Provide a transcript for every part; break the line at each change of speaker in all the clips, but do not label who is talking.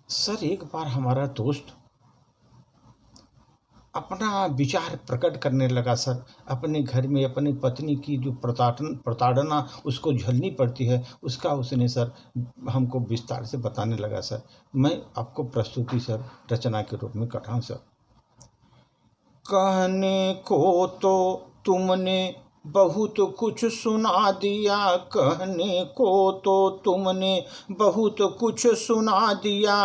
Sir, एक बार हमारा दोस्त अपना विचार प्रकट करने लगा सर। अपने घर में अपनी पत्नी की जो प्रताड़ना उसको झेलनी पड़ती है, उसका उसने सर हमको विस्तार से बताने लगा सर। मैं आपको प्रस्तुति सर रचना के रूप में कर रहा हूँ सर। कहने को तो तुमने बहुत कुछ सुना दिया, कहने को तो तुमने बहुत कुछ सुना दिया,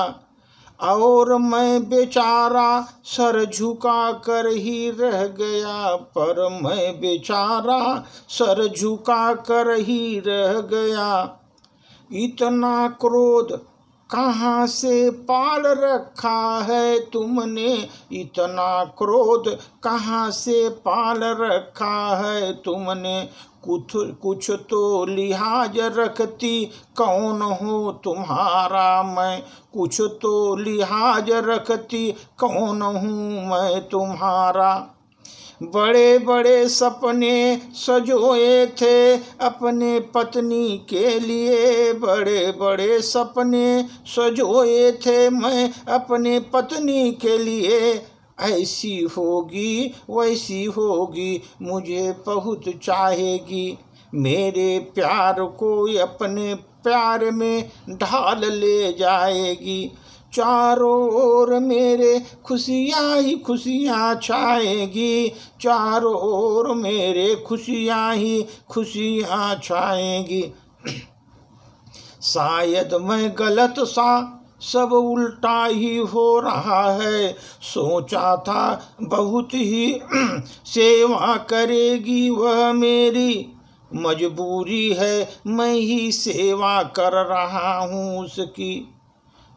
और मैं बेचारा सर झुका कर ही रह गया, पर मैं बेचारा सर झुका कर ही रह गया। इतना क्रोध कहाँ से पाल रखा है तुमने, इतना क्रोध कहाँ से पाल रखा है तुमने, कुछ तो लिहाज रखती कौन हो तुम्हारा मैं, कुछ तो लिहाज रखती कौन हूँ मैं तुम्हारा। बड़े बड़े सपने सजोए थे अपने पत्नी के लिए, बड़े बड़े सपने सजोए थे मैं अपने पत्नी के लिए, ऐसी होगी वैसी होगी मुझे बहुत चाहेगी, मेरे प्यार को अपने प्यार में ढाल ले जाएगी, चारों ओर मेरे खुशियाँ ही खुशियाँ छाएगी, चारों ओर मेरे खुशियाँ ही खुशियाँ छाएगी। शायद मैं गलत सा, सब उल्टा ही हो रहा है, सोचा था बहुत ही सेवा करेगी वह मेरी, मजबूरी है मैं ही सेवा कर रहा हूँ उसकी।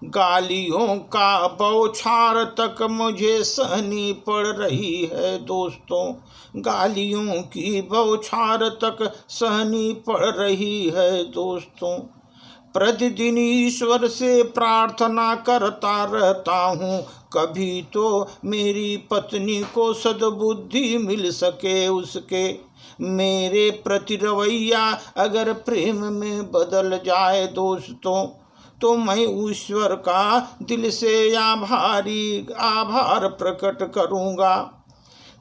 गालियों का बौछार तक मुझे सहनी पड़ रही है दोस्तों, गालियों की बौछार तक सहनी पड़ रही है दोस्तों। प्रतिदिन ईश्वर से प्रार्थना करता रहता हूँ, कभी तो मेरी पत्नी को सद्बुद्धि मिल सके उसके, मेरे प्रति रवैया अगर प्रेम में बदल जाए दोस्तों, तो मैं ईश्वर का दिल से आभार प्रकट करूँगा।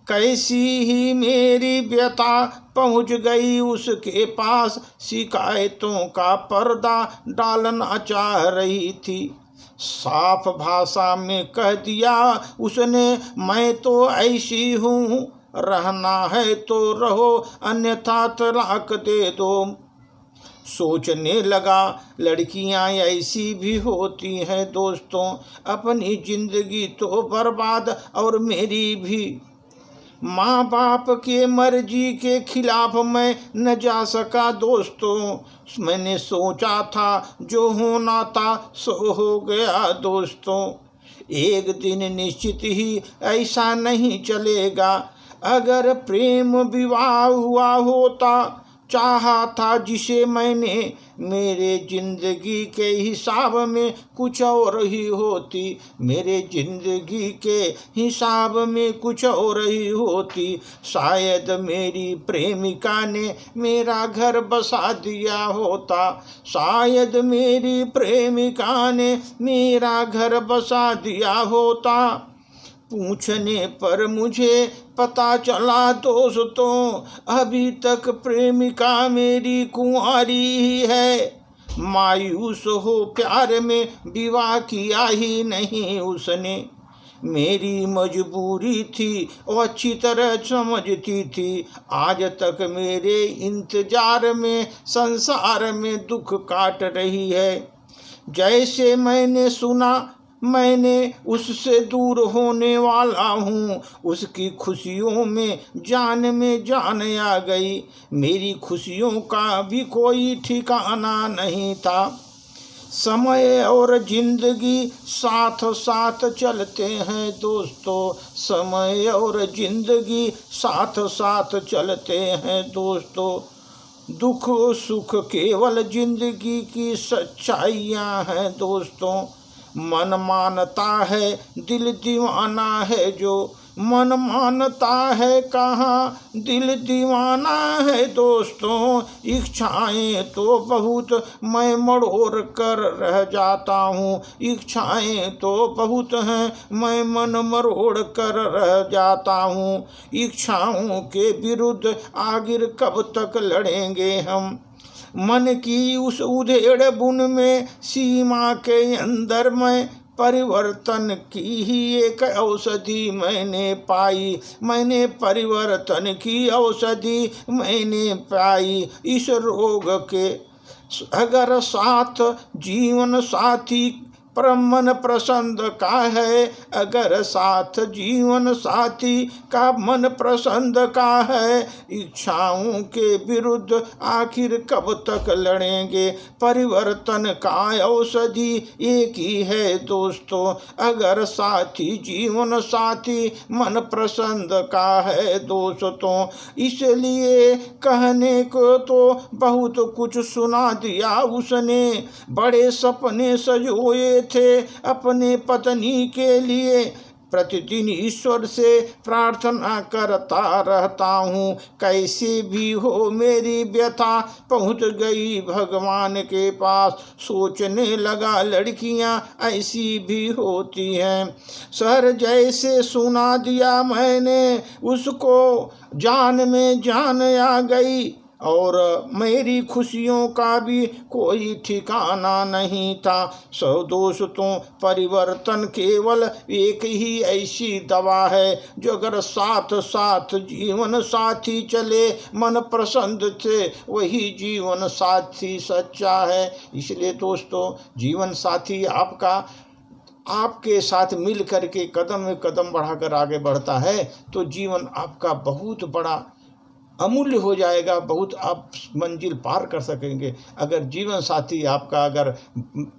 कैसी ही मेरी व्यथा पहुँच गई उसके पास, शिकायतों का पर्दा डालना चाह रही थी, साफ भाषा में कह दिया उसने मैं तो ऐसी हूँ, रहना है तो रहो अन्यथा तलाक दे दो। सोचने लगा लड़कियां ऐसी भी होती हैं दोस्तों, अपनी जिंदगी तो बर्बाद और मेरी भी। माँ बाप के मर्जी के खिलाफ मैं न जा सका दोस्तों, मैंने सोचा था जो होना था सो हो गया दोस्तों। एक दिन निश्चित ही ऐसा नहीं चलेगा, अगर प्रेम विवाह हुआ होता, चाहा था जिसे मैंने, मेरे जिंदगी के हिसाब में कुछ और ही होती, मेरे जिंदगी के हिसाब में कुछ और ही होती। शायद मेरी प्रेमिका ने मेरा घर बसा दिया होता, शायद मेरी प्रेमिका ने मेरा घर बसा दिया होता। पूछने पर मुझे पता चला दोस्तों, अभी तक प्रेमिका मेरी कुंवारी ही है, मायूस हो प्यार में विवाह किया ही नहीं उसने। मेरी मजबूरी थी और अच्छी तरह समझती थी, आज तक मेरे इंतजार में संसार में दुख काट रही है। जैसे मैंने सुना मैंने उससे दूर होने वाला हूँ, उसकी खुशियों में जान आ गई, मेरी खुशियों का भी कोई ठिकाना नहीं था। समय और जिंदगी साथ साथ चलते हैं दोस्तों, समय और जिंदगी साथ साथ चलते हैं दोस्तों। दुख सुख केवल जिंदगी की सच्चाइयाँ हैं दोस्तों। मन मानता है दिल दीवाना है जो, मन मानता है कहाँ, दिल दीवाना है दोस्तों। इच्छाएं तो बहुत मैं मरोड़ कर रह जाता हूँ, इच्छाएं तो बहुत हैं मैं मन मरोड़ कर रह जाता हूँ। इच्छाओं के विरुद्ध आखिर कब तक लड़ेंगे हम। मन की उस उधेड़ बुन में सीमा के अंदर मैं परिवर्तन की ही एक औषधि मैंने पाई, मैंने परिवर्तन की औषधि मैंने पाई। इस रोग के अगर साथ जीवन साथी मन प्रसन्न का है, अगर साथ जीवन साथी का मन प्रसन्न का है। इच्छाओं के विरुद्ध आखिर कब तक लड़ेंगे, परिवर्तन का औषधि एक ही है दोस्तों। अगर साथी जीवन साथी मन प्रसन्न का है दोस्तों। इसलिए कहने को तो बहुत कुछ सुना दिया उसने, बड़े सपने सजोए थे अपने पत्नी के लिए। प्रतिदिन ईश्वर से प्रार्थना करता रहता हूँ, कैसे भी हो मेरी व्यथा पहुँच गई भगवान के पास। सोचने लगा लड़कियाँ ऐसी भी होती हैं। सर जैसे सुना दिया मैंने उसको, जान में जान आ गई और मेरी खुशियों का भी कोई ठिकाना नहीं था। सो दोस्तों, परिवर्तन केवल एक ही ऐसी दवा है जो अगर साथ साथ जीवन साथी चले मन प्रसन्न से, वही जीवन साथी सच्चा है। इसलिए दोस्तों, जीवन साथी आपके साथ मिल करके कदम में कदम बढ़ाकर आगे बढ़ता है तो जीवन आपका बहुत बड़ा अमूल्य हो जाएगा, बहुत आप मंजिल पार कर सकेंगे। अगर जीवन साथी आपका अगर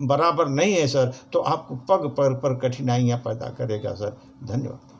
बराबर नहीं है सर, तो आपको पग पर कठिनाइयाँ पैदा करेगा सर। धन्यवाद।